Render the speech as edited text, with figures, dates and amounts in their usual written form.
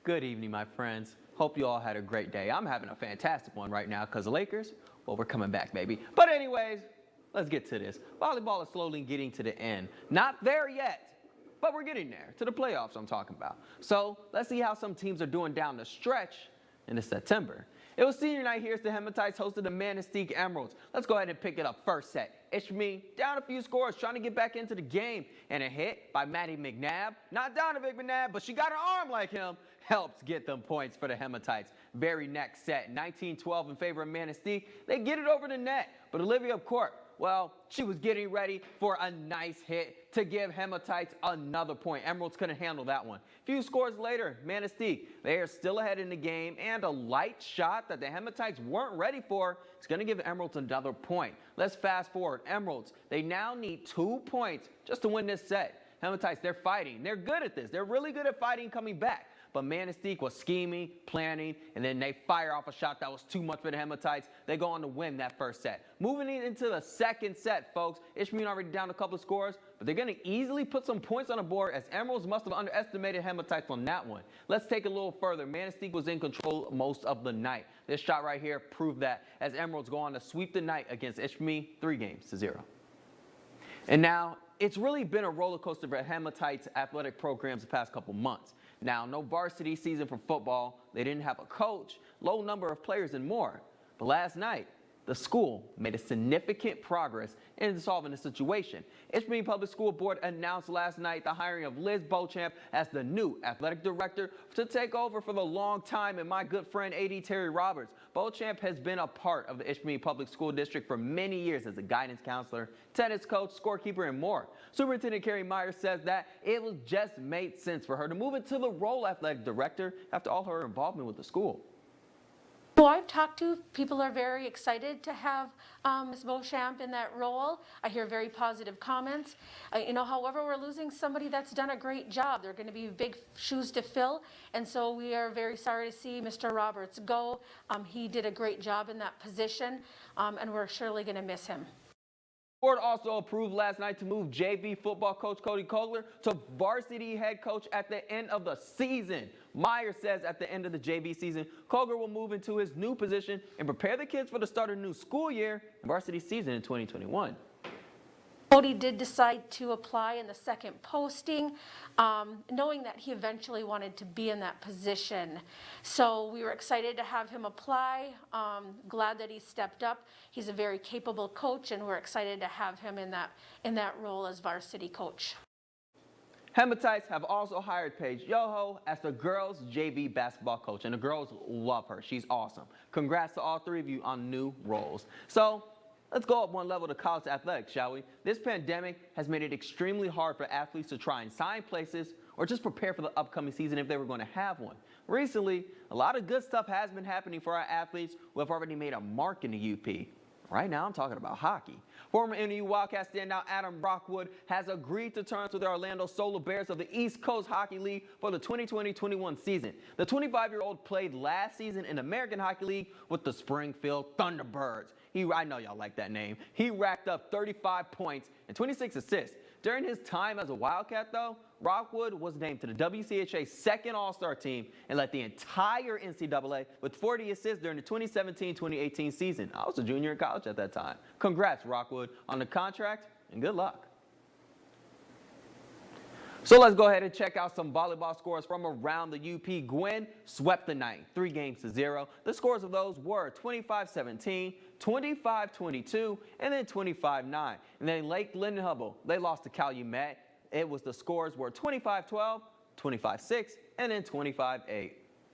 Good evening, my friends. Hope you all had a great day. I'm having a fantastic one right now because the Lakers, well, we're coming back, baby. But anyways, let's get to this. Volleyball is slowly getting to the end. Not there yet, but we're getting there, to the playoffs I'm talking about. So let's see how some teams are doing down the stretch into September. It was senior night here as the HEMATITES hosted the Manistique Emeralds. Let's go ahead and pick it up. First set, ISHPEMING down a few scores, trying to get back into the game. And a hit by Maddie McNabb. Not Donovan McNabb, but she got an arm like him. Helps get them points for the HEMATITES. Very next set, 19-12 in favor of Manistique. They get it over the net, but Olivia Court, well, she was getting ready for a nice hit to give HEMATITES another point. Emeralds couldn't handle that one. A few scores later, Manistique, they are still ahead in the game, and a light shot that the HEMATITES weren't ready for is going to give Emeralds another point. Let's fast forward. Emeralds, they now need 2 points just to win this set. HEMATITES, they're fighting. They're good at this. They're really good at fighting coming back. But Manistique was scheming, planning, and then they fire off a shot that was too much for the HEMATITES. They go on to win that first set. Moving into the second set, folks, ISHPEMING already down a couple of scores, but they're going to easily put some points on the board as Emeralds must have underestimated HEMATITES on that one. Let's take it a little further. Manistique was in control most of the night. This shot right here proved that as Emeralds go on to sweep the night against ISHPEMING 3-0. And now, it's really been a roller coaster for HEMATITES athletic programs the past couple months. Now, no varsity season for football, they didn't have a coach, low number of players, and more. But last night, the school made a significant progress in solving the situation. ISHPEMING Public School Board announced last night the hiring of Liz Beauchamp as the new athletic director to take over for the long time and my good friend AD Terry Roberts. Beauchamp has been a part of the ISHPEMING Public School District for many years as a guidance counselor, tennis coach, scorekeeper, and more. Superintendent Carrie MEYER says that it just made sense for her to move into the role of athletic director after all her involvement with the school. Who I've talked to, people are very excited to have Ms. Beauchamp in that role. I hear very positive comments. However, we're losing somebody that's done a great job. They're going to be big shoes to fill, and so we are very sorry to see Mr. Roberts go. He did a great job in that position, and we're surely going to miss him. The board also approved last night to move JV football coach Cody Kogler to varsity head coach at the end of the season. MEYER says at the end of the JV season, Kogler will move into his new position and prepare the kids for the start of the new school year and varsity season in 2021. Cody did decide to apply in the second posting, knowing that he eventually wanted to be in that position. So we were excited to have him apply, glad that he stepped up. He's a very capable coach, and we're excited to have him in that role as varsity coach. HEMATITES have also hired Paige Yoho as the girls' JV basketball coach, and the girls love her. She's awesome. Congrats to all three of you on new roles. So, let's go up one level to college athletics, shall we? This pandemic has made it extremely hard for athletes to try and sign places or just prepare for the upcoming season if they were going to have one. Recently, a lot of good stuff has been happening for our athletes who have already made a mark in the UP. Right now, I'm talking about hockey. Former NU Wildcat standout Adam ROCKWOOD has agreed to terms with the Orlando Solar Bears of the East Coast Hockey League for the 2020-21 season. The 25-year-old played last season in the American Hockey League with the Springfield Thunderbirds. I know y'all like that name. He racked up 35 points and 26 assists. During his time as a Wildcat, though, ROCKWOOD was named to the WCHA's second All-Star team and led the entire NCAA with 40 assists during the 2017-2018 season. I was a junior in college at that time. Congrats, ROCKWOOD, on the contract, and good luck. So let's go ahead and check out some volleyball scores from around the UP. Gwen swept the night, 3-0. The scores of those were 25-17, 25-22, and then 25-9. And then LINDEN-HUBBELL, they lost to Calumet. The scores were 25-12, 25-6, and then 25-8.